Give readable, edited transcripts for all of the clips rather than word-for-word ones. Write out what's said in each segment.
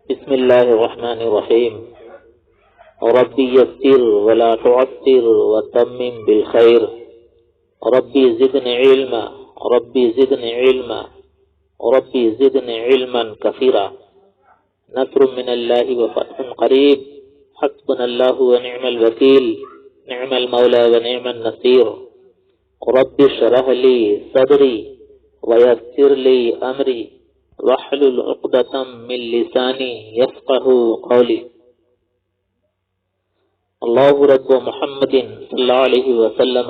بسم الله الرحمن الرحيم. ربي يسر ولا تعسر وتمم بالخير. ربي زدني علما ربي زدني علما ربي زدني علما كثيرا. نصر من الله وفتح قريب. حسبنا الله ونعم الوكيل. نعم المولى ونعم النصير. رب اشرح لي صدري ويسر لي أمري واحلل عقدة من لساني يفقه قولي. الله رب محمد صلى الله عليه وسلم.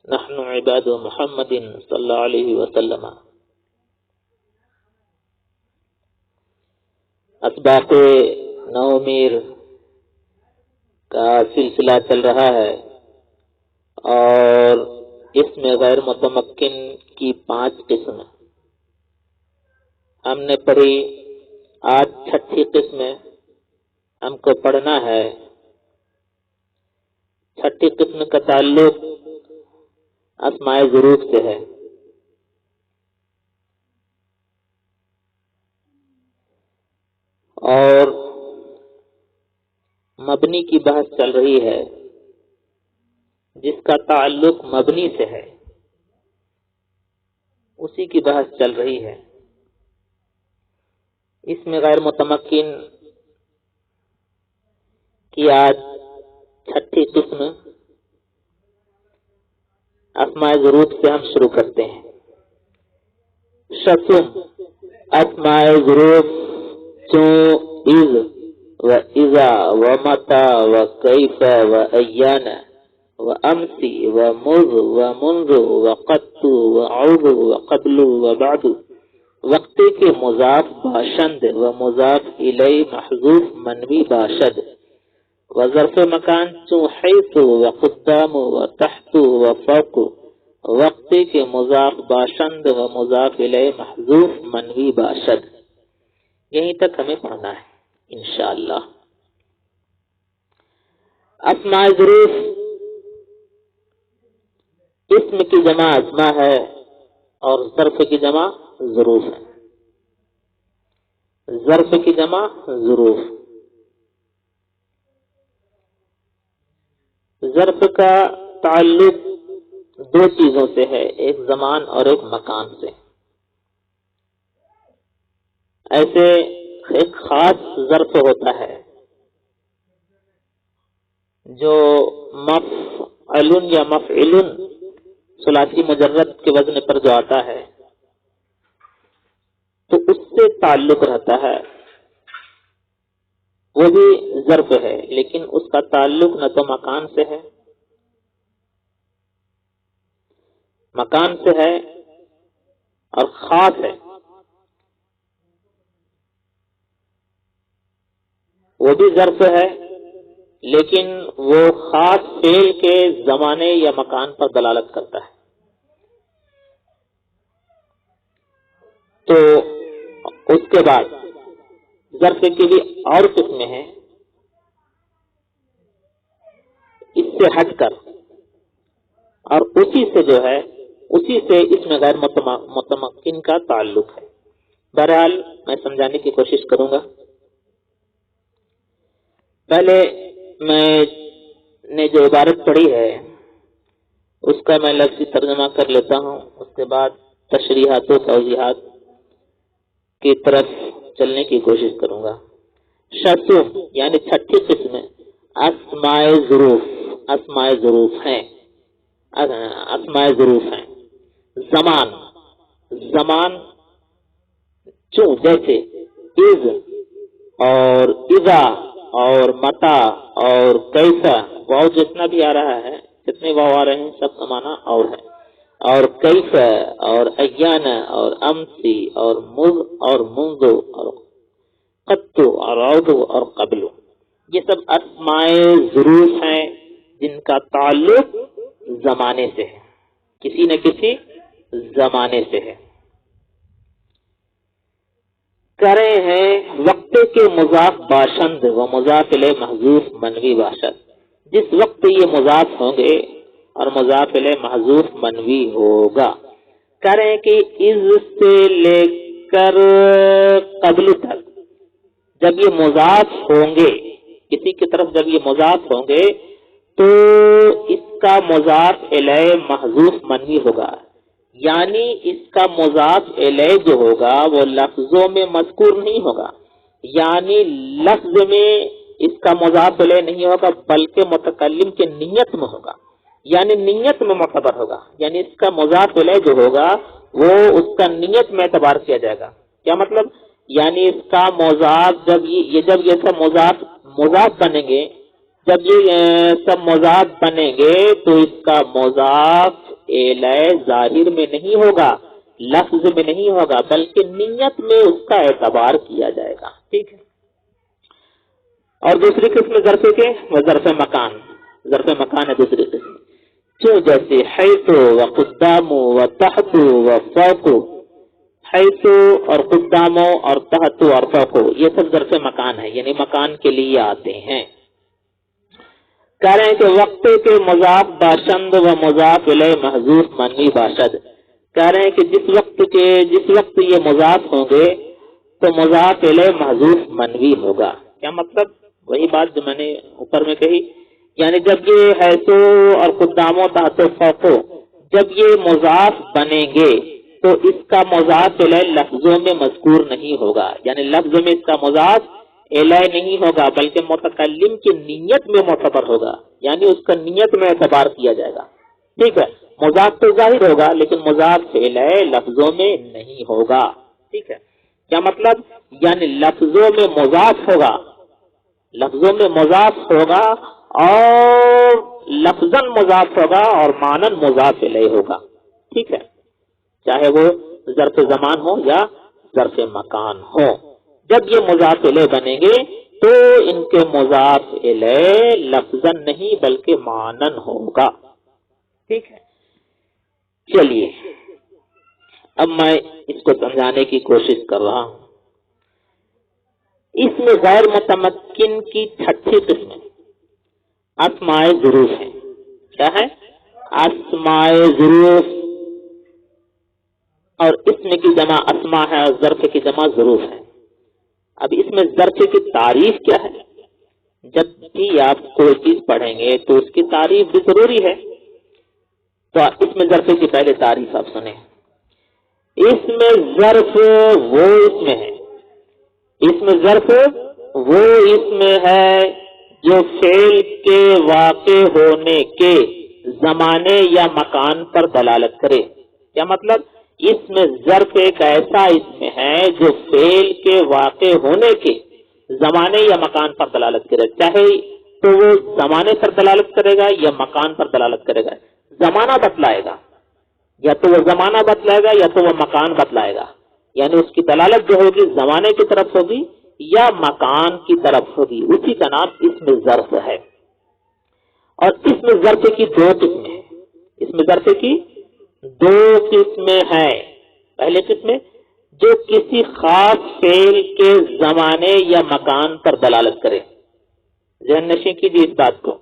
نحن عباد محمد صلى الله عليه وسلم. اسباق نومیر کا سلسلہ چل رہا ہے اور اس میں غیر متمکن کی 5 قسمیں ہم نے پڑھی. آج 6ٹھی قسم ہم کو پڑھنا ہے. 6ٹھی قسم کا تعلق اسماء ظروف سے ہے. اور مبنی کی بحث چل رہی ہے جس کا تعلق مبنی سے ہے، اسی کی بحث چل رہی ہے. اس میں غیر متمکن کی آج 6ٹھی قسم اسماء ظروف سے ہم شروع کرتے ہیں. شسم اسماء ظروف چو از و اذا و متا و کیف و ایانا و امسی و مذ و منذ و قط و عوض و قبل و بعد. وقتی کے مضاف باشند و مضاف الی محذوف منوی باشد و ظرف مکان چو حیث و قدام و تحت و فوق. وقتی کے مضاف باشند و مضاف الی محذوف منوی باشد. یہیں تک ہمیں پڑھنا ہے انشاءاللہ. اسماء ظروف اسم کی جمع اسماء ہے اور ظرف کی جمع ظروف ہے. ظرف کی جمع ظروف. ظرف کا تعلق 2 چیزوں سے ہے، ایک زمان اور ایک مکان سے. ایسے ایک خاص ظرف ہوتا ہے جو مفعل یا مفعل ثلاثی مجرد کے وزن پر جو آتا ہے تو اس سے تعلق رہتا ہے، وہ بھی ظرف ہے لیکن اس کا تعلق نہ تو مکان سے ہے، مکان سے ہے اور خاص ہے. وہ بھی ظرف ہے لیکن وہ خاص فعل کے زمانے یا مکان پر دلالت کرتا ہے. تو اس کے بعد ظرف کی بھی اور قسمیں ہیں. اس سے ہٹ کر اور اسی سے جو ہے اسی سے اس میں غیر متمکن کا تعلق ہے. بہرحال میں سمجھانے کی کوشش کروں گا. پہلے میں نے جو عبارت پڑھی ہے اس کا میں لفظی ترجمہ کر لیتا ہوں، اس کے بعد تشریحات و توضیحات کی طرف چلنے کی کوشش کروں گا. شسم یعنی 6ٹھی قسم اسماء ظروف. اسماء ظروف ہیں، اسماء ظروف ہیں. زمان زمان چوں جیسے از اور اذا اور متا اور کیسا. واو جتنا بھی آ رہا ہے، جتنے واو آ رہے ہیں سب کا معنی اور ہے. اور کیف اور ایانا اور امسی اور مذ اور منذ اور قط اور عود اور قبل. یہ سب اسماء ظروف ہیں جن کا تعلق زمانے سے ہے، کسی نہ کسی زمانے سے ہے. کرے ہیں وقت کے مضاف باشند و مضاف الیہ محذوف منوی باشد. جس وقت یہ مضاف ہوں گے اور مضاف الیہ محذوف منوی ہوگا. کریں کہ از سے لے کر قبل تک جب یہ مضاف ہوں گے، کسی کی طرف جب یہ مضاف ہوں گے تو اس کا مضاف الیہ محذوف منوی ہوگا، یعنی اس کا مضاف الیہ جو ہوگا وہ لفظوں میں مذکور نہیں ہوگا، یعنی لفظ میں اس کا مضاف الیہ نہیں ہوگا بلکہ متکلم کے نیت میں ہوگا، یعنی نیت میں معتبر ہوگا، یعنی اس کا مضاف الیہ جو ہوگا وہ اس کا نیت میں اعتبار کیا جائے گا۔ کیا مطلب؟ یعنی اس کا مضاف جب یہ سب مضاف بنیں گے، جب یہ سب مضاف بنیں گے تو اس کا مضاف الیہ ظاہر میں نہیں ہوگا، لفظ میں نہیں ہوگا، بلکہ نیت میں اس کا اعتبار کیا جائے گا۔ ٹھیک ہے۔ اور دوسری قسم ظرف کے وہ ظرف مکان، ظرف مکان ہے دوسری قسم، جو جیسے حیث و قدام و تحت و فوق، حیث اور قدام اور تحت اور فوق یہ سب ظرف مکان ہے، یعنی مکان کے لیے آتے ہیں۔ کہہ رہے ہیں کہ وقت کے مضاف باشند و مضاف الیہ محذوف منوی باشد، کہہ رہے ہیں کہ جس وقت یہ مضاف ہوں گے تو مضاف الیہ محذوف منوی ہوگا۔ کیا مطلب؟ وہی بات جو میں نے اوپر میں کہی، یعنی جب یہ حیثو اور قدامو تحت فوقو جب یہ مضاف بنیں گے تو اس کا مضاف الیہ لفظوں میں مذکور نہیں ہوگا، یعنی لفظ میں اس کا مضاف الیہ نہیں ہوگا بلکہ متکلم کی نیت میں معتبر ہوگا، یعنی اس کا نیت میں اعتبار کیا جائے گا۔ ٹھیک ہے۔ مضاف تو ظاہر ہوگا لیکن مضاف الیہ لفظوں میں نہیں ہوگا۔ ٹھیک ہے۔ کیا مطلب؟ یعنی لفظوں میں مضاف ہوگا، لفظوں میں مضاف ہوگا اور لفظاً مضاف ہوگا اور معنن مضاف الیہ ہوگا۔ ٹھیک ہے، چاہے وہ ظرف زمان ہو یا ظرف مکان ہو، جب یہ مضاف الیہ بنیں گے تو ان کے مضاف الیہ لفظاً نہیں بلکہ معنن ہوگا۔ ٹھیک ہے۔ چلیے اب میں اس کو سمجھانے کی کوشش کر رہا ہوں۔ اس میں غیر متمکن کی چھٹی قسم اسماء ظروف ہے۔ کیا ہے؟ اسماء ظروف، اور اسم کی جمع اسماء ہے اور ظرف کی جمع ظروف ہے۔ اب اس میں ظرف کی تعریف کیا ہے؟ جب بھی آپ کوئی چیز پڑھیں گے تو اس کی تعریف بھی ضروری ہے، تو اس میں ظرف کی پہلے تعریف آپ سنیں۔ اس میں ظرف وہ اسم ہے، اس میں ظرف وہ اسم ہے جو فعل کے واقع ہونے کے زمانے یا مکان پر دلالت کرے۔ کیا مطلب؟ اس میں ظرف ایک ایسا اسم ہے جو فعل کے واقع ہونے کے زمانے یا مکان پر دلالت کرے، چاہے تو وہ زمانے پر دلالت کرے گا یا مکان پر دلالت کرے گا۔ زمانہ بتلائے گا، یا تو وہ زمانہ بتلائے گا یا تو وہ مکان بتلائے گا، یعنی اس کی دلالت جو ہوگی زمانے کی طرف ہوگی یا مکان کی طرف ہوگی، اسی کا نام اسم ظرف ہے۔ اور اسم ظرف کی دو قسمیں ہیں، اسم ظرف کی دو قسمیں ہیں۔ پہلے قسم جو کسی خاص فعل کے زمانے یا مکان پر دلالت کرے، ذہن نشین کیجیے اس بات کو۔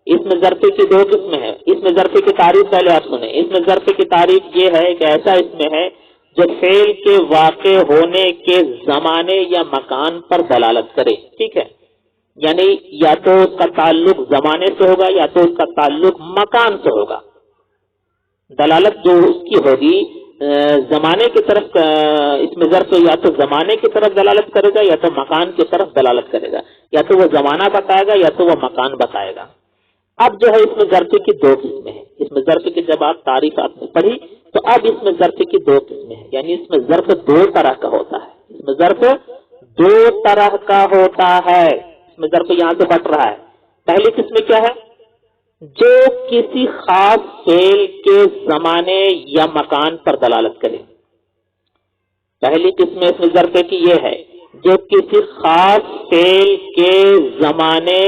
اسم ظرف کی دو قسمیں ہیں۔ اسم ظرف کی تعریف پہلے آپ سنیں۔ اسم ظرف کی تعریف یہ ہے کہ ایسا اسم ہے جو فعل کے واقع ہونے کے زمانے یا مکان پر دلالت کرے۔ ٹھیک ہے، یعنی یا تو اس کا تعلق زمانے سے ہوگا یا تو اس کا تعلق مکان سے ہوگا۔ دلالت جو اس کی ہوگی زمانے کی طرف، اس میں ظرف یا تو زمانے کی طرف دلالت کرے گا یا تو مکان کی طرف دلالت کرے گا، یا تو وہ زمانہ بتائے گا یا تو وہ مکان بتائے گا۔ اب جو ہے اس میں ظرف کی دو قسمیں ہیں۔ اس میں ظرف کی جب آپ تعریف آپ نے پڑھی تو اب اس میں ظرف کی دو قسمیں ہیں، یعنی اس میں ظرف دو طرح کا ہوتا ہے۔ اس میں ظرف دو طرح کا ہوتا ہے، اس میں ظرف یہاں سے بٹ رہا ہے۔ پہلی قسم کیا ہے؟ جو کسی خاص فعل کے زمانے یا مکان پر دلالت کرے۔ پہلی قسم اس میں ظرف کی یہ ہے جو کسی خاص فعل کے زمانے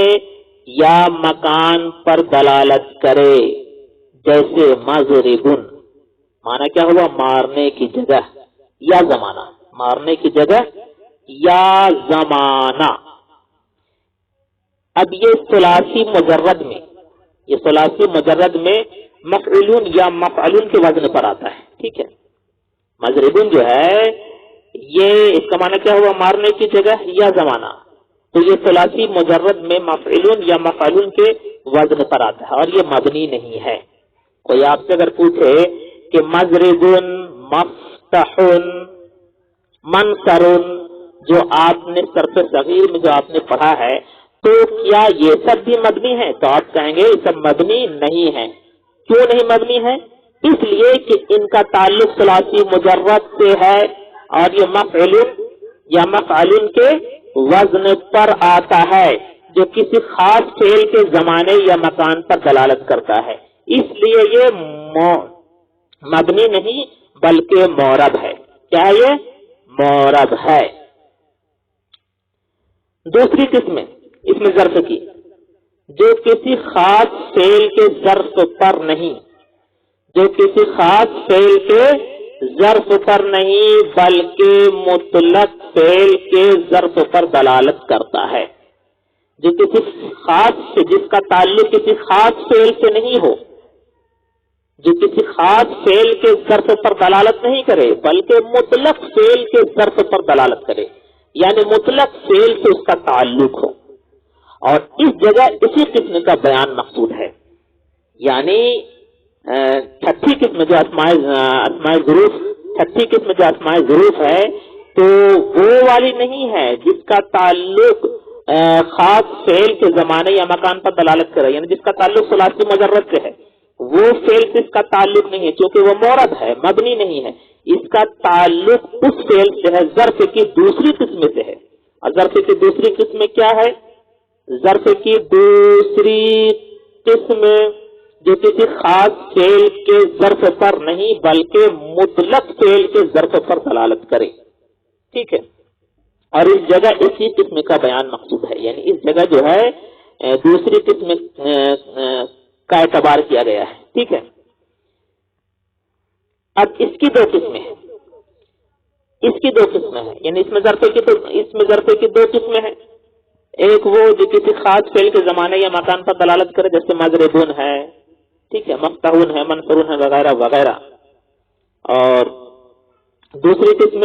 یا مکان پر دلالت کرے، جیسے مضربن، معنی کیا ہوا؟ مارنے کی جگہ یا زمانہ، مارنے کی جگہ یا زمانہ۔ اب یہ ثلاثی مجرد میں، یہ ثلاثی مجرد میں مفعولون یا مفعولون کے وزن پر آتا ہے۔ ٹھیک ہے، مضربن جو ہے یہ اس کا معنی کیا ہوا؟ مارنے کی جگہ یا زمانہ. تو یہ ثلاثی مجرد میں مفعولون یا مفعولون کے وزن پر آتا ہے اور یہ مبنی نہیں ہے. کوئی آپ سے اگر پوچھے کہ مضربن، مفتحن، منصرن، جو آپ نے صرف صغیر میں جو آپ نے پڑھا ہے، تو کیا یہ سب بھی مبنی ہے؟ تو آپ کہیں گے یہ سب مبنی نہیں ہے. کیوں نہیں مبنی ہے؟ اس لیے کہ ان کا تعلق ثلاثی مجرد سے ہے اور یہ مفعولون یا مفعولون کے وزن پر آتا ہے جو کسی خاص فعل کے زمانے یا مکان پر دلالت کرتا ہے. اس لیے یہ مبنی نہیں بلکہ مورب ہے. کیا یہ مورب ہے؟ دوسری قسم اس میں ظرف کی، جو کسی خاص فعل کے ظرف پر نہیں، جو کسی خاص فعل کے ظرف پر نہیں بلکہ مطلق فعل کے ظرف پر دلالت کرتا ہے. جو کسی خاص سے، جس کا تعلق کسی خاص فعل سے نہیں ہو، جو کسی خاص فعل کے ظرف پر دلالت نہیں کرے بلکہ مطلق فعل کے ظرف پر دلالت کرے، یعنی مطلق فعل سے اس کا تعلق ہو. اور اس جگہ اسی قسم کا بیان مقصود ہے. یعنی چھٹی قسم جو اسماء ظروف، چھٹی قسم جو اسماء ظروف ہے تو وہ والی نہیں ہے جس کا تعلق خاص فعل کے زمانے یا مکان پر دلالت کرے، یعنی جس کا تعلق ثلاثی مجرد سے ہے. وہ فعل سے اس کا تعلق نہیں ہے چونکہ وہ مورد ہے، مبنی نہیں ہے. اس کا تعلق اس فعل سے ہے، ظرف کی دوسری قسم سے ہے. اور ظرف کی دوسری قسم کیا ہے؟ ظرف کی دوسری قسم جو کسی خاص فعل کے ظرف پر نہیں بلکہ مطلق فعل کے ظرف پر دلالت کرے. ٹھیک ہے. اور اس جگہ اسی قسم کا بیان مقصود ہے، یعنی اس جگہ جو ہے دوسری قسم کا اعتبار کیا گیا ہے. ٹھیک ہے. اب اس کی دو قسمیں ہیں، اس کی دو قسمیں ہیں، یعنی اس میں ظرف کی دو قسمیں ہیں. ایک وہ جو کسی خاص فعل کے زمانے یا مکان پر دلالت کرے، جیسے مضربون ہے، ٹھیک ہے، مفتحون ہے، منصرون ہے، وغیرہ وغیرہ. اور دوسری قسم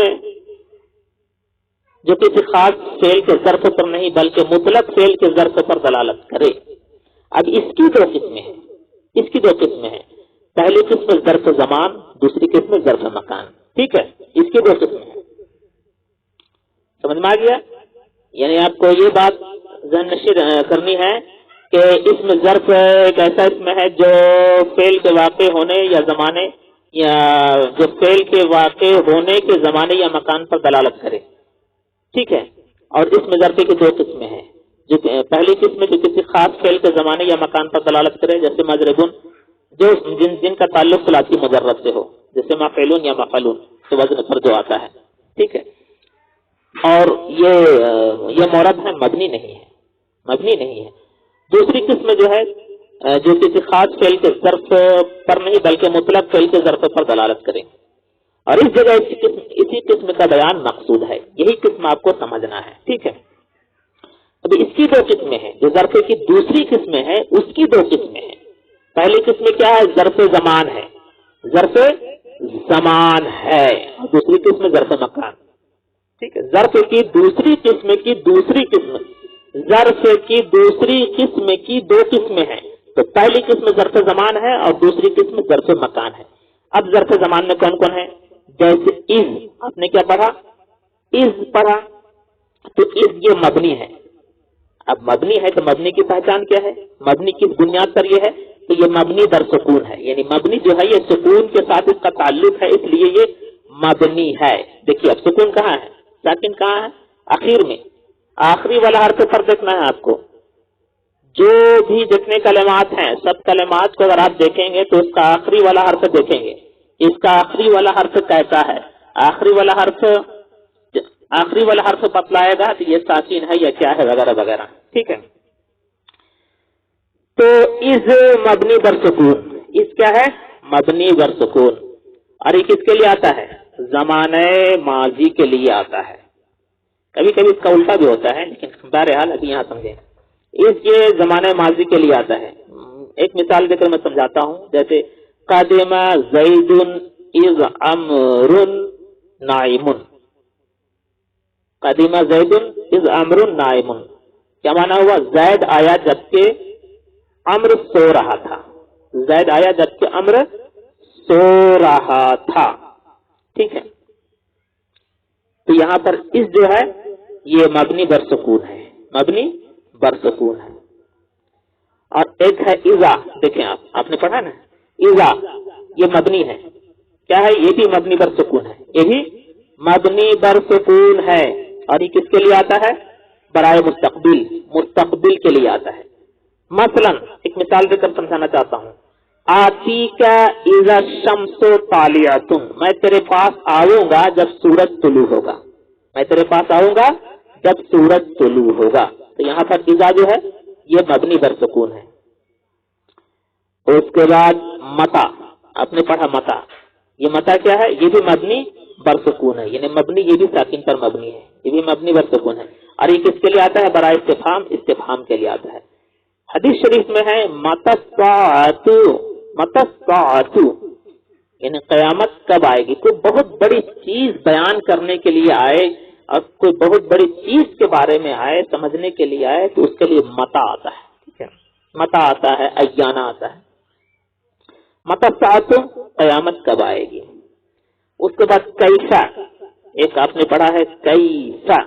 جو کسی خاص فعل کے ظرف پر نہیں بلکہ مطلق فعل کے ظرف پر دلالت کرے. اب اس کی دو قسمیں ہیں، اس کی دو قسمیں ہیں. پہلی قسم ظرف زمان، دوسری قسم ظرف مکان. ٹھیک ہے. اس کی دو قسمیں ہیں. سمجھ میں آ گیا؟ یعنی آپ کو یہ بات ذہن نشین کرنی ہے کہ اس میں ظرف ایک ایسا اسم ہے جو فعل کے واقع ہونے یا زمانے، یا جو فعل کے واقع ہونے کے زمانے یا مکان پر دلالت کرے. ٹھیک ہے. اور اس میں ظرف کی دو قسمیں ہیں. جو پہلی قسم جو کسی خاص فعل کے زمانے یا مکان پر دلالت کرے، جیسے مضربون، جو جن کا تعلق ثلاثی مجرد سے ہو، جیسے مفعولون یا مفعولون کے وزن پر جو آتا ہے. ٹھیک ہے. اور یہ مورب ہے، مبنی نہیں ہے، مبنی نہیں ہے. دوسری قسم جو ہے جو کسی خاص فعل کے ظرف پر نہیں بلکہ مطلق فعل کے ظرف پر دلالت کرے. اور اس جگہ اسی قسم کا بیان مقصود ہے. یہی قسم آپ کو سمجھنا ہے. ٹھیک ہے. ابھی اس کی دو قسمیں ہیں. جو ظرف کی دوسری قسمیں ہیں اس کی دو قسمیں ہیں. پہلی قسم کیا ہے؟ ظرف زمان ہے، ظرف زمان ہے. دوسری قسم ظرف مکان. ٹھیک ہے. ظرف کی دوسری قسم کی دوسری قسم، ظرف کی دوسری قسم کی دو قسمیں ہیں. تو پہلی قسم ظرف زمان ہے اور دوسری قسم ظرف مکان ہے. اب ظرف زمان میں کون کون ہے؟ جیسے از، آپ نے کیا پڑھا؟ از پڑھا. تو از یہ مبنی ہے. اب مبنی ہے تو مبنی کی پہچان کیا ہے؟ مبنی کس بنیاد پر یہ ہے؟ تو یہ مبنی در سکون ہے. یعنی مبنی جو ہے یہ سکون کے ساتھ اس کا تعلق ہے، اس لیے یہ مبنی ہے. دیکھیے اب سکون کہاں ہے؟ ساکن کہاں ہے؟ آخر میں. آخری والا حرف پر دیکھنا ہے آپ کو. جو بھی جتنے کلمات ہیں سب کلمات کو اگر آپ دیکھیں گے تو اس کا آخری والا حرف دیکھیں گے. اس کا آخری والا حرف کیسا ہے؟ آخری والا حرف بتلائے گا کہ یہ ساکن ہے یا کیا ہے، وغیرہ وغیرہ. ٹھیک ہے. تو از مبنی بر سکون، اس کیا ہے؟ مبنی بر سکون. اور یہ کس کے لیے آتا ہے؟ زمانہ ماضی کے لیے آتا ہے. کبھی کبھی اس کا الٹا بھی ہوتا ہے، لیکن بہرحال ابھی یہاں سمجھیں. اس یہ زمانہ ماضی کے لیے آتا ہے. ایک مثال دے کر میں سمجھاتا ہوں. جیسے قدم زید اذ عمر نائم. قدیم زید اذ عمرو نائم، کیا مانا ہوا؟ زید آیا جبکہ عمرو سو رہا تھا، زید آیا جبکہ عمرو سو رہا تھا، ٹھیک ہے۔ تو یہاں پر اس جو ہے یہ مبنی بر سکون ہے، مبنی بر سکون ہے۔ اور ایک ہے اذا، دیکھیں آپ نے پڑھا نا اذا، یہ مبنی ہے، کیا ہے؟ یہ بھی مبنی بر سکون ہے، یہ بھی مبنی بر سکون ہے، اور یہ کس کے لیے آتا ہے؟ برائے مستقبل، مستقبل کے لیے آتا ہے۔ مثلا ایک مثال دے کر سمجھانا چاہتا ہوں، آتی کا اذا الشمس طالعۃ، میں تیرے پاس آؤں گا جب سورج طلوع ہوگا، میں تیرے پاس آؤں گا جب سورج طلوع ہوگا۔ تو یہاں پر اذا جو ہے یہ مبنی بر سکون ہے۔ اس کے بعد متا، آپ نے پڑھا متا، یہ متا کیا ہے؟ یہ بھی مبنی بر سکون ہے، یعنی مبنی یہ بھی ساکن پر مبنی ہے، یہ بھی مبنی بر سکون ہے، اور یہ کس کے لیے آتا ہے؟ برائے استفہام، استفہام کے لیے آتا ہے۔ حدیث شریف میں ہے متی الساعۃ، متی الساعۃ، یعنی قیامت کب آئے گی؟ کوئی بہت بڑی چیز بیان کرنے کے لیے آئے اور کوئی بہت بڑی چیز کے بارے میں آئے، سمجھنے کے لیے آئے، تو اس کے لیے متا آتا ہے، ٹھیک ہے، متا آتا ہے، ایانا آتا ہے۔ متی الساعۃ، قیامت کب آئے گی۔ اس کے بعد کیسا، ایک آپ نے پڑھا ہے کیسا،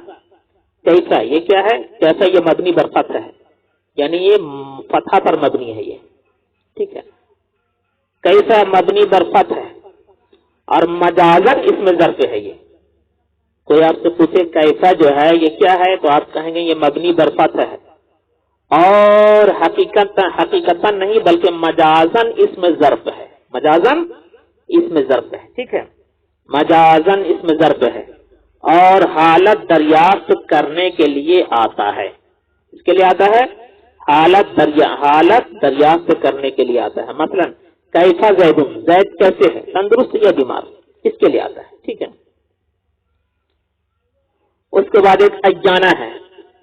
کیسا یہ کیا ہے؟ کیسا یہ مبنی بر فتح ہے، یعنی یہ فتح پر مبنی ہے، یہ ٹھیک ہے، کیسا مبنی بر فتح ہے، اور مجازن اس میں ظرف ہے۔ یہ کوئی آپ سے پوچھے کیسا جو ہے یہ کیا ہے، تو آپ کہیں گے یہ مبنی بر فتح ہے، اور حقیقتا نہیں بلکہ مجازن اس میں ظرف ہے، مجازن اس میں ظرف ہے، ٹھیک ہے، مجازن اس میں ظرف ہے، اور حالت دریافت کرنے کے لیے آتا ہے، اس کے لیے آتا ہے حالت دریافت کرنے کے لیے آتا ہے۔ مثلا کیفا زید، زید کیسے ہے، تندرست یا بیمار، اس کے لیے آتا ہے، ٹھیک ہے۔ اس کے بعد ایک ایانا ہے،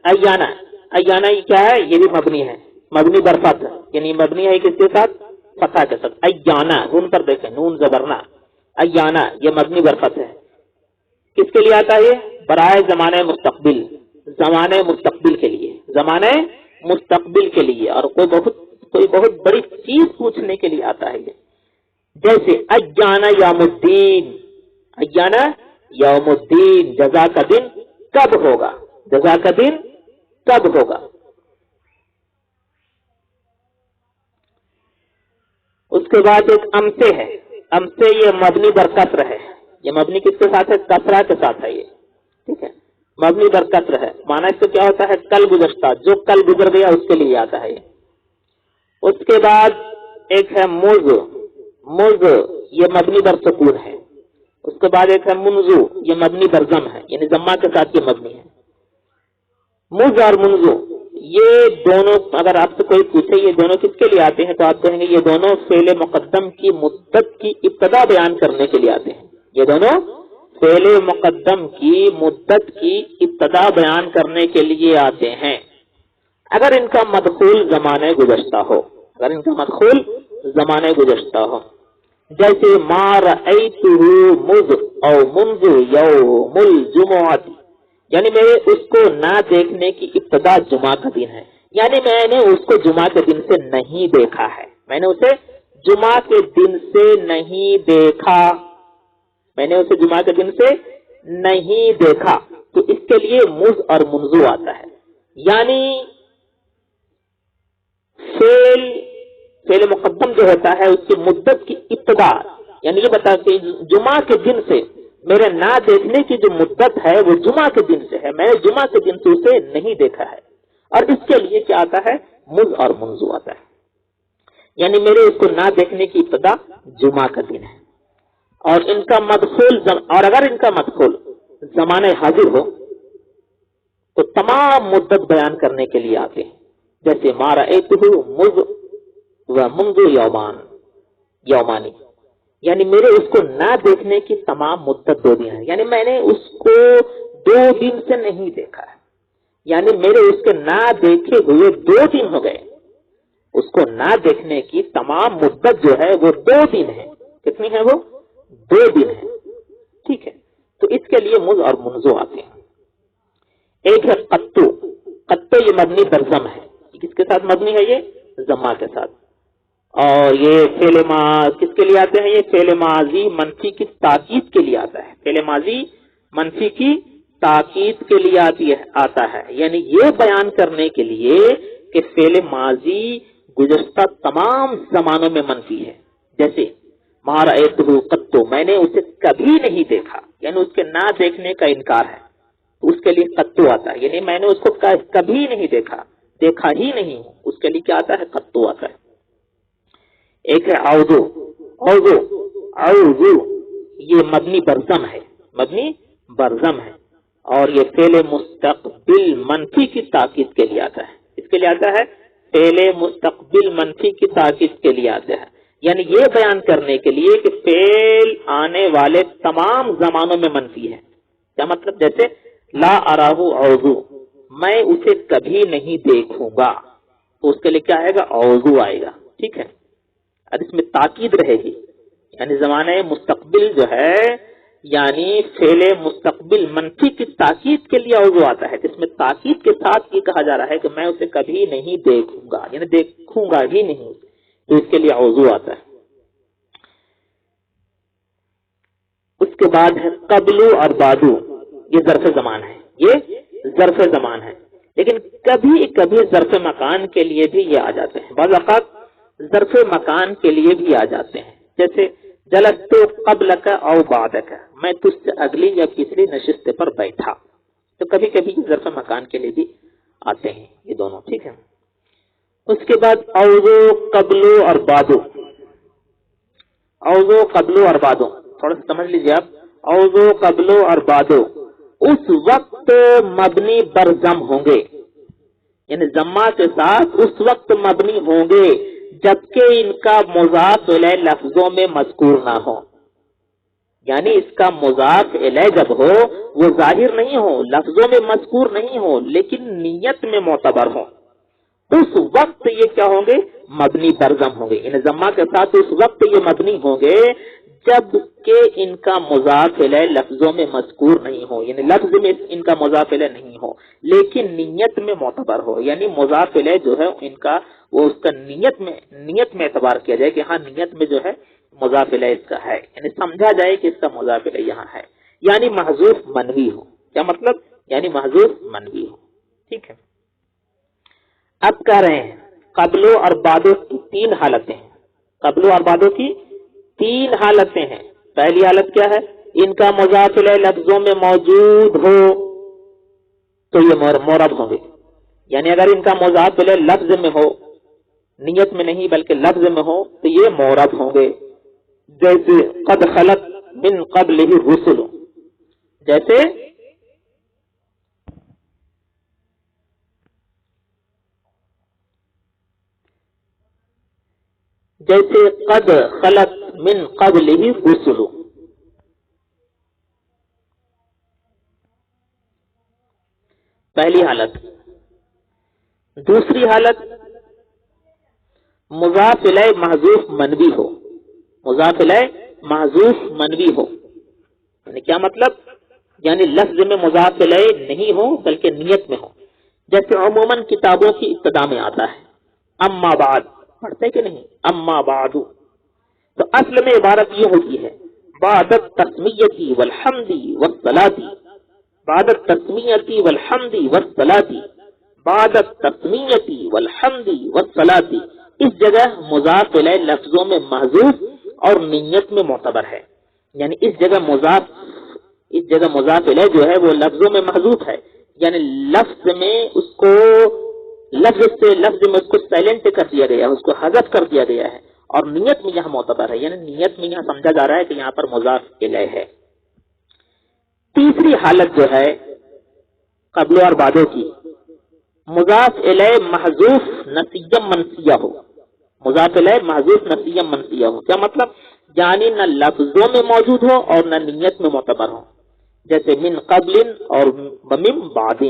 ایانا، ایانا یہ کیا ہے؟ یہ بھی مبنی ہے، مبنی بر فتح، یعنی مبنی ہے کس کے ساتھ؟ فتح کے ساتھ۔ ایانا، نون پر دیکھیں، نون زبرنا، ایانا یہ مبنی بر فتح ہے، کس کے لیے آتا ہے؟ یہ برائے زمانے مستقبل، زمانے مستقبل کے لیے، زمانے مستقبل کے لیے، اور کوئی بہت بڑی چیز پوچھنے کے لیے آتا ہے یہ، جیسے ایانا یوم الدین، ایانا یوم الدین، جزا کا دن کب ہوگا، جزا کا دن کب ہوگا۔ اس کے بعد ایک امسے ہے، امسے یہ مبنی بر کسر ہے، یہ مبنی کس کے ساتھ ہے؟ کسرہ کے ساتھ ہے، یہ ٹھیک ہے، مبنی بر کسر ہے، معنی اس سے کیا ہوتا ہے؟ کل گزشتہ، جو کل گزر گیا اس کے لیے آتا ہے یہ۔ اس کے بعد ایک ہے مز، مز یہ مبنی بر سکون ہے۔ اس کے بعد ایک ہے منزو، یہ مبنی بر ضم ہے، یعنی ضمہ کے ساتھ یہ مبنی ہے۔ مز اور منزو یہ دونوں اگر آپ سے کوئی پوچھے یہ دونوں کس کے لیے آتے ہیں، تو آپ کہیں گے یہ دونوں فعل مقدم کی مدت کی ابتدا بیان کرنے کے لیے آتے ہیں، یہ دونوں فعل مقدم کی مدت کی ابتدا بیان کرنے کے لیے آتے ہیں، اگر ان کا مدخول زمانے گزشتہ ہو، اگر ان کا مدخول زمانے گزشتہ ہو، جیسے ما رأیتہ مذ او منذ یوم الجمعۃ، یعنی میرے اس کو نہ دیکھنے کی ابتدا جمعہ کا دن ہے، یعنی میں نے اس کو جمعہ کے دن سے نہیں دیکھا ہے، میں نے اسے جمعہ کے دن سے نہیں دیکھا، میں نے اسے جمعہ کے دن سے نہیں دیکھا، تو اس کے لیے مز اور منزو آتا ہے، یعنی فعل مقدم جو ہوتا ہے اس کی مدت کی ابتدا، یعنی یہ بتا کہ جمعہ کے دن سے میرے نہ دیکھنے کی جو مدت ہے وہ جمعہ کے دن سے ہے، میں نے جمعہ کے دن سے اسے نہیں دیکھا ہے، اور اس کے لیے کیا آتا ہے؟ مز اور منزو آتا ہے، یعنی میرے اس کو نہ دیکھنے کی ابتدا جمعہ کا دن ہے، اور ان کا مدخول اور اگر ان کا مدخول زمانے حاضر ہو تو تمام مدت بیان کرنے کے لیے آتے ہیں، جیسے ما رأیتہ مذ و منذ یومانی، یعنی میرے اس کو نہ دیکھنے کی تمام مدت 2 دن ہے، یعنی میں نے اس کو 2 دن سے نہیں دیکھا ہے، یعنی میرے اس کے نہ دیکھے ہوئے 2 دن ہو گئے، اس کو نہ دیکھنے کی تمام مدت جو ہے وہ 2 دن ہے، کتنی ہے وہ؟ 2 دن ہے، ٹھیک ہے، تو اس کے لیے مز اور منزو آتے ہیں۔ ایک ہے قطو. قطو یہ مبنی پر ضم ہے. کس کے ساتھ مبنی ہے؟ یہ ضمہ کے ساتھ. اور یہ فعل کس کے لیے آتے ہیں؟ یہ فعل ماضی منفی کی تاکید کے لیے آتا ہے. فعل ماضی منفی کی تاکید کے لیے آتا ہے. یعنی یہ بیان کرنے کے لیے کہ فعل ماضی گزشتہ تمام زمانوں میں منفی ہے. جیسے ما رأیتہ قط، میں نے اسے کبھی نہیں دیکھا، یعنی اس کے نہ دیکھنے کا انکار ہے، تو اس کے لیے قطو آتا ہے. یعنی میں نے اس کو کبھی نہیں دیکھا، دیکھا ہی نہیں ہوں، اس کے لیے کیا آتا ہے؟ قطو آتا ہے. ایک ہے اعوذ. اعوذ یہ مبنی برزم ہے، مبنی برزم ہے، اور یہ فعل مستقبل منفی کی تاکید کے لیے آتا ہے. اس کے لیے آتا ہے فعل مستقبل منفی کی تاکید کے لیے آتا ہے. یعنی یہ بیان کرنے کے لیے کہ فعل آنے والے تمام زمانوں میں منفی ہے. کیا مطلب؟ جیسے لا اراہ اعوذ، میں اسے کبھی نہیں دیکھوں گا، تو اس کے لیے کیا آئے گا؟ اعوذ آئے گا. ٹھیک ہے. اب اس میں تاکید رہے گی، یعنی زمانہ مستقبل جو ہے، یعنی فعل مستقبل منفی کی تاکید کے لیے اعوذ آتا ہے. اس میں تاکید کے ساتھ یہ کہا جا رہا ہے کہ میں اسے کبھی نہیں دیکھوں گا، یعنی دیکھوں گا ہی نہیں، تو اس کے لیے اعوذ آتا ہے. اس کے بعد ہے قبلو اور بعدو. یہ ظرف زمان ہے، یہ ظرف زمان ہے، لیکن کبھی کبھی ظرف مکان کے لیے بھی یہ آ جاتے ہیں. بعض اوقات ظرف مکان کے لیے بھی آ جاتے ہیں. جیسے جلست قبلک او بعدک، میں تجھ سے اگلی یا پچھلی نشست پر بیٹھا، تو کبھی کبھی ظرف مکان کے لیے بھی آتے ہیں یہ دونوں. ٹھیک ہے. اس کے بعد اوزو قبلو اور بادو. اوزو قبلو اور بادو تھوڑا سا سمجھ لیجیے آپ. اوزو قبلو اور بادو اس وقت مبنی بر ضم ہوں گے، یعنی ضمہ کے ساتھ اس وقت مبنی ہوں گے جبکہ ان کا مضاف الیہ لفظوں میں مذکور نہ ہو. یعنی اس کا مضاف الیہ جب ہو وہ ظاہر نہیں ہو، لفظوں میں مذکور نہیں ہو، لیکن نیت میں معتبر ہو، اس وقت یہ کیا ہوں گے؟ مبنی بر ضم ہوں گے. یعنی ضمہ کے ساتھ اس وقت یہ مبنی ہوں گے جب کہ ان کا مضاف الیہ لفظوں میں مذکور نہیں ہو، یعنی لفظ میں ان کا مضاف الیہ نہیں ہو لیکن نیت میں معتبر ہو. یعنی مضاف الیہ جو ہے ان کا وہ اس کا نیت میں اعتبار کیا جائے کہ ہاں نیت میں جو ہے مضاف الیہ اس کا ہے، یعنی سمجھا جائے کہ اس کا مضاف الیہ یہاں ہے. یعنی محذوف منوی ہو. کیا مطلب؟ یعنی محذوف منوی ہو. ٹھیک ہے. اب کہہ رہے ہیں قبلو اور بعدو کی 3 حالتیں ہیں. قبلو اور بعدو کی 3 حالتیں ہیں. پہلی حالت کیا ہے؟ ان کا مضاف الیہ لفظوں میں موجود ہو تو یہ مورب ہوں گے. یعنی اگر ان کا مضاف الیہ لفظ میں ہو، نیت میں نہیں بلکہ لفظ میں ہو، تو یہ مورب ہوں گے. جیسے قد خلت من قبلہ الرسل، جیسے قد خلت من قبلہ الرسل. پہلی حالت. دوسری حالت مضاف الیہ محذوف منوی ہو. مضاف الیہ محذوف منوی ہو یعنی کیا مطلب؟ یعنی لفظ میں مضاف الیہ نہیں ہو بلکہ نیت میں ہو. جیسے عموماً کتابوں کی ابتدا میں آتا ہے اما بعد، پڑھتے کہ نہیں؟ اما بعد، تو اصل میں عبارت یہ ہوتی ہے بعد التسمیۃ والحمد والصلاۃ. بعد التسمیۃ والحمد والصلاۃ. بعد التسمیۃ والحمد والصلاۃ. اس جگہ مضاف الیہ لفظوں میں محذوف اور نیت میں معتبر ہے. یعنی اس جگہ مضاف الیہ جو ہے وہ لفظوں میں محذوف ہے، یعنی لفظ میں اس کو سائلنٹ کر دیا گیا ہے، اس کو حذف کر دیا گیا ہے، اور نیت میں یہاں معتبر ہے. یعنی نیت میں یہاں سمجھا جا رہا ہے کہ یہاں پر مضاف الیہ ہے. تیسری حالت جو ہے قبل اور بعدوں کی، مضاف الیہ محذوف نسیم منسیہ ہو. مضاف الیہ محذوف نسیم منسیہ ہو. کیا مطلب؟ یعنی نہ لفظوں میں موجود ہو اور نہ نیت میں معتبر ہو. جیسے من قبل اور ومن بعد.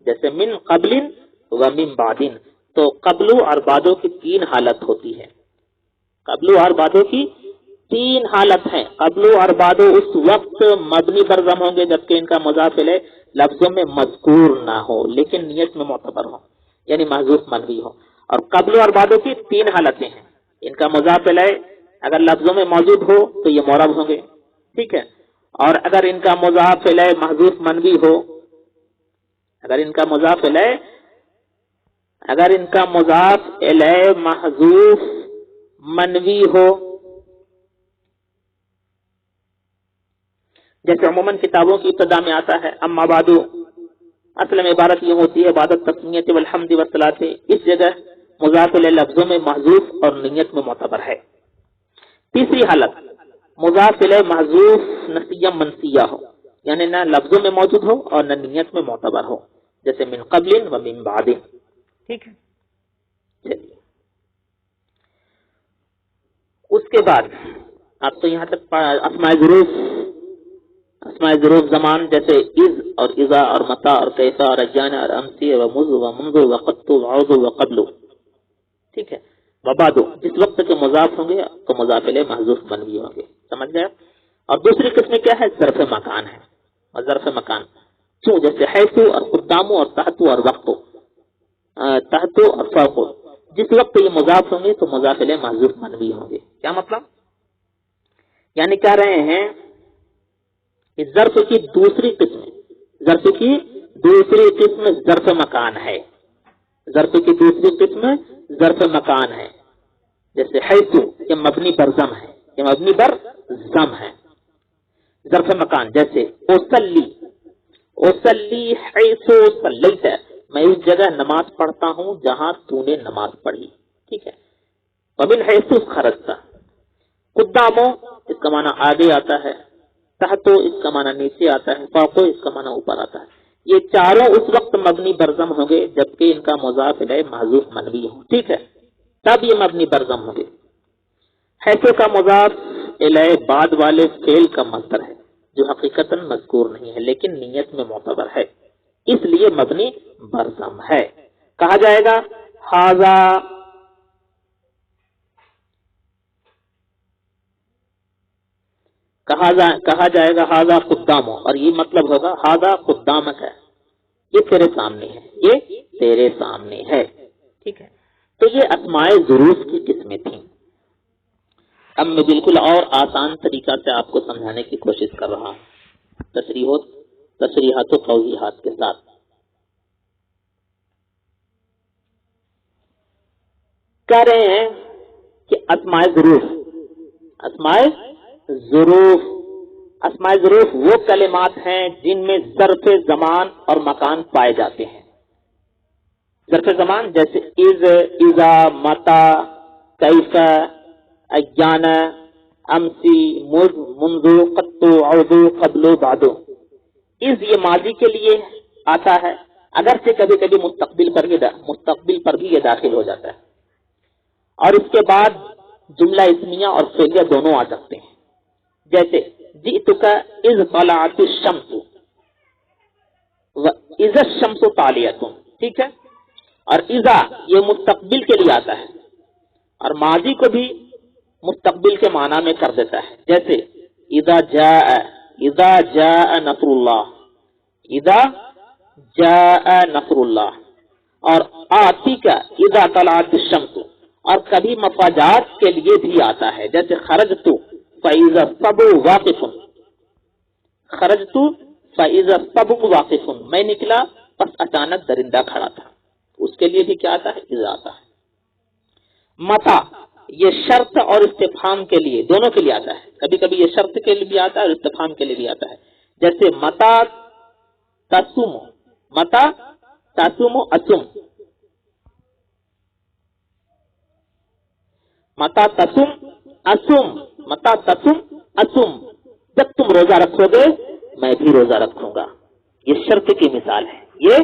جیسے من قبل ومن بعد. تو قبل اور بعدوں کی 3 حالت ہوتی ہے. قبل اور بعدوں کی تین حالت ہیں، قبل اور بعد اس وقت مبنی پر ضم ہوں گے جبکہ ان کا مضاف الیہ لفظوں میں مذکور نہ ہو لیکن نیت میں معتبر ہو، یعنی محذوف منوی ہو۔ اور قبل اور بعد کی تین حالتیں ہیں، ان کا مضاف الیہ اگر لفظوں میں موجود ہو تو یہ معرب ہوں گے، ٹھیک ہے، اور اگر ان کا مضاف الیہ محذوف منوی ہو، اگر ان کا مضاف الیہ محذوف منوی ہو، جیسے عموماً کتابوں کی ابتدا میں آتا ہے اما بعد، اصل میں عبارت یہ ہوتی ہے بعد التسمیۃ والحمد والصلاۃ، اس جگہ مضاف الیہ لفظوں میں محذوف اور نیت میں معتبر ہے۔ تیسری حالت مضاف الیہ محذوف نسیہ منسیہ ہو، یعنی نہ لفظوں میں موجود ہو اور نہ نیت میں معتبر ہو، جیسے من قبل و من بعد، ٹھیک ہے۔ چلیے اس کے بعد آپ تو یہاں تک اسماء ظروف زمان جیسے از اور اذا اور متا اور کیسا اور اجانا اور امسی و مذ و منذ و قط و عوض و قبل، ٹھیک ہے، وبعد جس وقت کے مضاف ہوں گے تو مضاف الیہ محذوف منوی ہوں گے، سمجھ گئے۔ اور دوسری قسم کیا ہے؟ ظرف مکان ہے، اور ظرف مکان کیوں، جیسے حیث اور قدام اور تحت اور وقت، تحت اور فوق، جس وقت یہ مضاف ہوں گے تو مضاف الیہ محذوف منوی ہوں گے۔ کیا مطلب؟ یعنی کہہ رہے ہیں کہ ظرف کی دوسری قسم ظرف مکان ہے، ظرف کی دوسری قسم ظرف مکان ہے، جیسے حیث یہ مبنی پر ضم ہے، یہ مبنی پر ضم ہے، ظرف مکان جیسے اوصلی حیث صلیت، میں اس جگہ نماز پڑھتا ہوں جہاں تو نے نماز پڑھی، ٹھیک ہے۔ ومن حیث خرجت، قدامو اس کا معنی آگے آتا ہے، تحتو اس کا معنی نیچے آتا ہے، فوقو اس کا معنی اوپر آتا ہے۔ یہ چاروں اس وقت مبنی برضم ہوں گے جبکہ ان کا مضاف الیہ محذوف منوی ہو، ٹھیک ہے، تب یہ مبنی برضم ہوں گے۔ حیث کا مضاف الیہ بعد والے فعل کا مصدر ہے جو حقیقتاً مذکور نہیں ہے لیکن نیت میں معتبر ہے، اس لیے مبنی برضم ہے۔ کہا جائے گا ھذا، کہا جائے گا ھذا قدامو، اور یہ مطلب ہوگا ھذا قدامک ہے، یہ تیرے سامنے ہے، یہ تیرے سامنے ہے، ٹھیک ہے۔ تو یہ اسماء ظروف کی قسمیں تھیں۔ اب میں بالکل اور آسان طریقہ سے آپ کو سمجھانے کی کوشش کر رہا ہوں، تصریحات و توضیحات کے ساتھ۔ کہہ رہے ہیں کہ اسماء ظروف وہ کلمات ہیں جن میں ظرف زمان اور مکان پائے جاتے ہیں۔ ظرف زمان جیسے از، اذا، متا، کیف، ایان، امسی، مذ، منذ، قط، عود، قبل، بعد۔ از یہ ماضی کے لیے آتا ہے، اگرچہ کبھی کبھی مستقبل پر بھی یہ داخل ہو جاتا ہے، اور اس کے بعد جملہ اسمیہ اور فعلیہ دونوں آ سکتے ہیں، جیسے جئتک اذ طلعت الشمس و اذا الشمس طالعۃ، ٹھیک ہے۔ اور اذا یہ مستقبل کے لیے آتا ہے اور ماضی کو بھی مستقبل کے معنی میں کر دیتا ہے، جیسے اذا جاء نصر اللہ، اذا جاء نصر اللہ۔ اور آتی کا اذا طلعت الشمس، اور کبھی مفاجات کے لیے بھی آتا ہے، جیسے خرجت فاذا الصبح واقف، خرجت فاذا الصبح واقف، میں نکلا بس اچانک درندہ کھڑا تھا، اس کے لیے بھی کیا آتا ہے؟ اذا آتا ہے۔ متا یہ شرط اور استفہام کے لیے دونوں کے لیے آتا ہے، کبھی کبھی یہ شرط کے لیے بھی آتا ہے اور استفہام کے لیے بھی آتا ہے، جیسے متا تسم، متا تسم اسم، متا تسم اسم، متا تسم اسم، جب تم روزہ رکھو گے میں بھی روزہ رکھوں گا۔ یہ شرط کی مثال ہے، یہ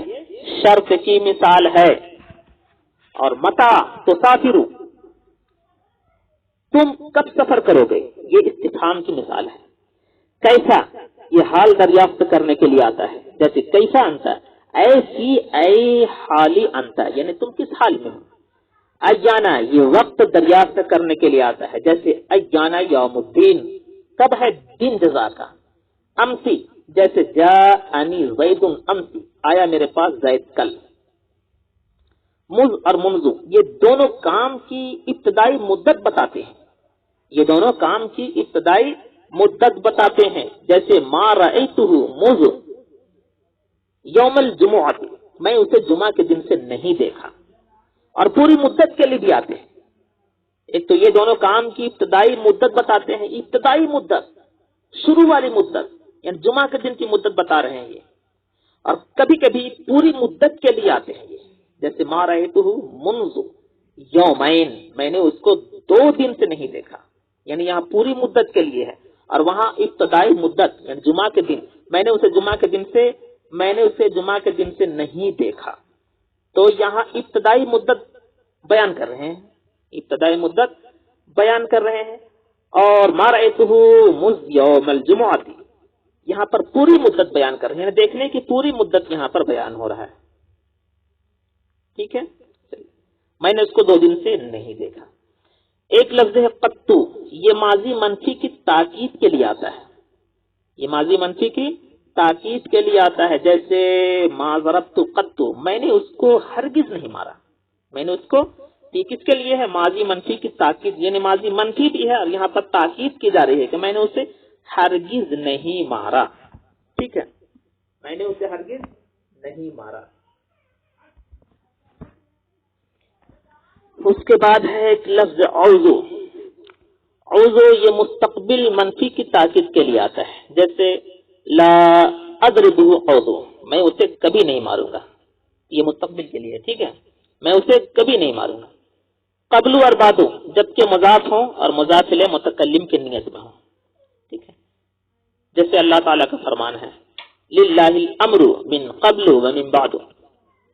شرط کی مثال ہے۔ اور متا تسافرو، تم کب سفر کرو گے، یہ استفہام کی مثال ہے۔ کیسا یہ حال دریافت کرنے کے لیے آتا ہے، جیسے کیسا انت، ایسی اے حالی انت، یعنی تم کس حال میں ہو۔ ایانا یہ وقت دریافت کرنے کے لیے آتا ہے، جیسے ایانا یوم الدین، کب ہے دن جزا کا۔ امسی جیسے جاءنی زید امسی، آیا میرے پاس زید کل۔ مز اور منذ یہ دونوں کام کی ابتدائی مدت بتاتے ہیں، یہ دونوں کام کی ابتدائی مدت بتاتے ہیں، جیسے ما رأیتہ مذ یوم الجمعہ، میں اسے جمعہ کے دن سے نہیں دیکھا، اور پوری مدت کے لیے بھی آتے ہیں۔ ایک تو یہ دونوں کام کی ابتدائی مدت بتاتے ہیں، ابتدائی مدت، شروع والی مدت، یعنی جمعہ کے دن کی مدت بتا رہے ہیں یہ، اور کبھی کبھی پوری مدت کے لیے آتے ہیں یہ، جیسے ما رأیتہ منذ یومین، میں نے اس کو 2 دن سے نہیں دیکھا، یعنی یہاں پوری مدت کے لیے ہے، اور وہاں ابتدائی مدت یعنی جمعہ کے دن، میں نے اسے جمعہ کے دن سے نہیں دیکھا۔ تو یہاں ابتدائی مدت بیان کر رہے ہیں، ابتدائی مدت بیان کر رہے ہیں، اور ما رأیتہ مذ یوم الجمعہ، یہاں پر پوری مدت بیان کر رہے ہیں، دیکھنے کی پوری مدت یہاں پر بیان ہو رہا ہے۔ ٹھیک ہے، میں نے اس کو 2 دن سے نہیں دیکھا۔ ایک لفظ ہے قطو، یہ ماضی منفی کی تاکید کے لیے آتا ہے، یہ ماضی منفی کی تاکید کے لیے آتا ہے، جیسے ما ضربت قطو، میں نے اس کو ہرگز نہیں مارا، میں نے اس کو، کس کے لیے ہے؟ ماضی منفی کی تاکید، یعنی ماضی منفی بھی ہے اور یہاں پر تاکید کی جا رہی ہے کہ میں نے اسے ہرگز نہیں مارا۔ ٹھیک ہے، میں نے اسے ہرگز نہیں مارا۔ اس کے بعد ہے ایک لفظ عوضو، عوضو یہ مستقبل منفی کی تاکید کے لیے آتا ہے، جیسے لا اضربہ عوضو، میں اسے کبھی نہیں ماروں گا، یہ مستقبل کے لیے، ٹھیک ہے، میں اسے کبھی نہیں ماروں گا۔ قبل اور بعد جبکہ مضاف ہوں اور مضاف الیہ متکلم کی نیت میں ہوں، ٹھیک ہے، جیسے اللہ تعالیٰ کا فرمان ہے للہ الامر من قبل ومن بعد،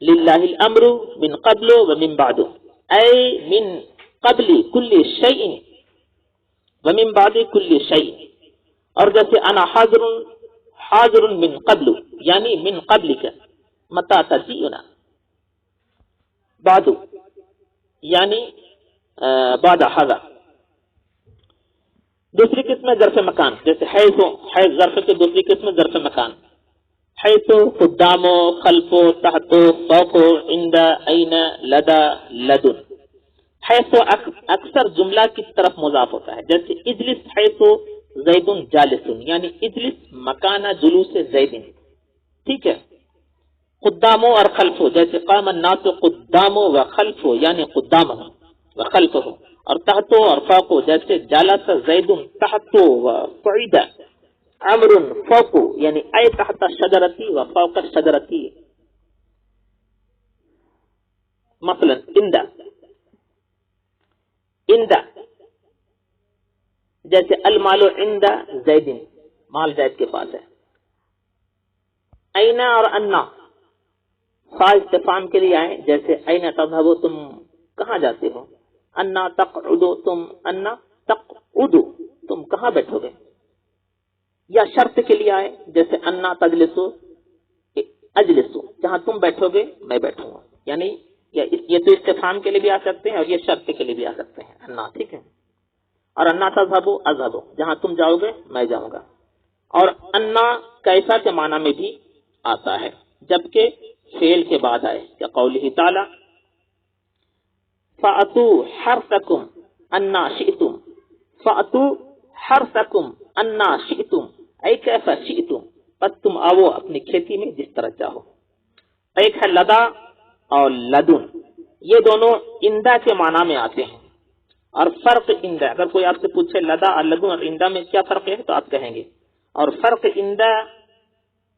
للہ الامر من قبل ومن بعد، اے من قبل کل شیء ومن بعد کل شیء، اور جیسے انا حاضر من قبل، یعنی من قبل کا متی تجیئنا، بعد یعنی بعد حاضر۔ دوسری قسم ہے ظرف مکان، جیسے حیث ظرف کی دوسری قسم ہے ظرف مکان، حیث قدام خلف تحت فوق عند این لدى لدن۔ حیث اکثر جملہ کی طرف مضاف ہوتا ہے، جیسے اجلس حیث زید جالس، یعنی اجلس مکان جلوس زید، ٹھیک ہے۔ قدام اور خلف، جیسے قام الناس قدام و خلف، یعنی قدامہ و خلفہ، اور تحت اور فوق، جیسے جالس زید تحت و قعد عمر فوق، یعنی اے تحت الشجرتی و فوق الشجرتی۔ مثلا عند جیسے المال عند زید، مال زید کے پاس ہے۔ این اور انا خا استفہام کے لیے آئے، جیسے این تذهب، تم کہاں جاتے ہو؟ انا تقعد، انا تقعد، تم کہاں بیٹھو گے؟ یا شرط کے لیے آئے، جیسے انا تجلسو اجلسو، جہاں تم بیٹھو گے میں بیٹھوں گا، یعنی یہ تو استفہام کے لیے بھی آ سکتے ہیں اور یہ شرط کے لیے بھی آ سکتے ہیں انا، ٹھیک ہے۔ اور انا تذهب اذهب، جہاں تم جاؤ گے میں جاؤں گا۔ اور انا کیسا کے معنی میں بھی آتا ہے، جبکہ فعل کے بعد آئے، کہ قوله تعالی فَأْتُوا حَرْثَكُمْ أَنَّا شِئْتُمْ، فَأْتُوا حَرْثَكُمْ أَنَّا شِئْتُمْ، اے کیسا شئتم، پس تم آؤ اپنی کھیتی میں جس طرح چاہو۔ ایک ہے لدا اور لدن، یہ دونوں اندا کے معنی میں آتے ہیں، اور فرق اندا، اگر کوئی آپ سے پوچھے لدا اور لدن اور اندا میں کیا فرق ہے تو آپ کہیں گے، اور فرق اندا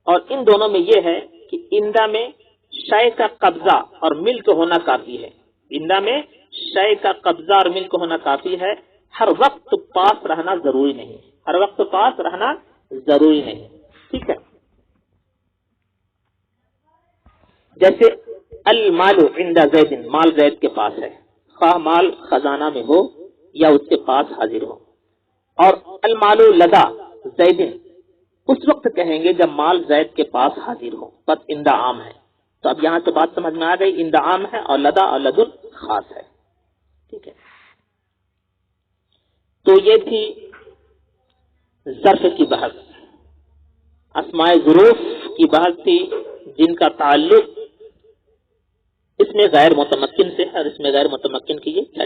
اور ان دونوں میں یہ ہے کہ اندا میں شے کا قبضہ اور ملک ہونا کافی ہے، اندا میں شے کا قبضہ اور ملک ہونا کافی ہے، ہر وقت پاس رہنا ضروری نہیں، ہر وقت پاس رہنا ضروری نہیں، ٹھیک ہے۔ جیسے المال عند زید، مال زید کے پاس ہے، خواہ مال خزانہ میں ہو یا اس کے پاس حاضر ہو۔ اور المال لدا زید اس وقت کہیں گے جب مال زید کے پاس حاضر ہو، بس اندا عام ہے۔ تو اب یہاں سے بات سمجھ میں آ گئی، اندا عام ہے اور لدا اور لدن خاص ہے، ٹھیک ہے، تو یہ تھی ظرف کی بحث. اسماء ظروف کی بحث تھی جن کا تعلق اس میں غیر متمکن سے ہے اور اس میں غیر متمکن کی یہ کیا